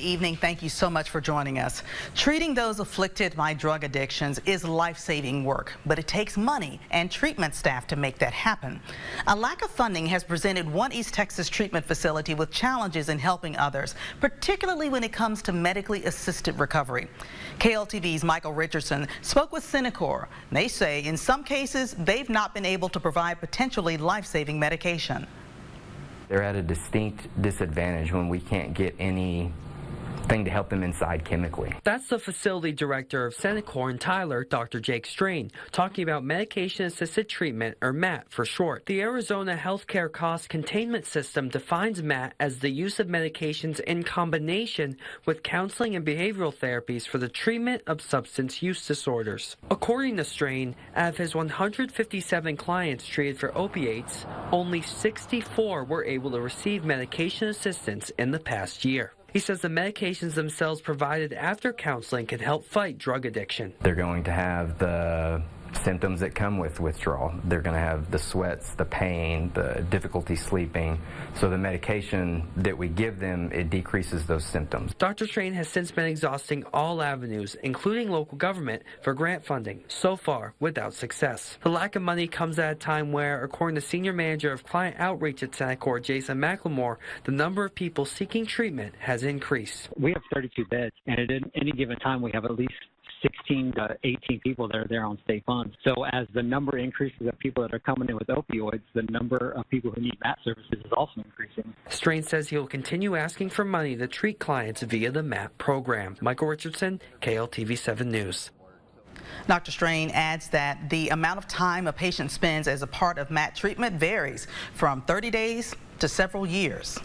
evening. Thank you so much for joining us. Treating those afflicted by drug addictions is life-saving work, but it takes money and treatment staff to make that happen. A lack of funding has presented one East Texas treatment facility with challenges in helping others, particularly when it comes to medically assisted recovery. KLTV's Michael Richardson spoke with Senecor. They say in some cases they've not been able to provide potentially life-saving medication. They're at a distinct disadvantage when we can't get anything to help them inside chemically. That's the facility director of Senecor in Tyler, Dr. Jake Strain, talking about medication-assisted treatment, or MAT for short. The Arizona Healthcare Cost Containment System defines MAT as the use of medications in combination with counseling and behavioral therapies for the treatment of substance use disorders. According to Strain, out of his 157 clients treated for opiates, only 64 were able to receive medication assistance in the past year. He says the medications themselves provided after counseling can help fight drug addiction. They're going to have the symptoms that come with withdrawal. They're going to have the sweats, the pain, the difficulty sleeping. So the medication that we give them, it decreases those symptoms. Dr. Strain has since been exhausting all avenues, including local government, for grant funding, so far without success. The lack of money comes at a time where, according to Senior Manager of Client Outreach at Senecor, Jason McLemore, the number of people seeking treatment has increased. We have 32 beds, and at any given time we have at least 16 to 18 people that are there on state funds. So as the number increases of people that are coming in with opioids, the number of people who need MAT services is also increasing. Strain says he will continue asking for money to treat clients via the MAT program. Michael Richardson, KLTV 7 News. Dr. Strain adds that the amount of time a patient spends as a part of MAT treatment varies from 30 days to several years.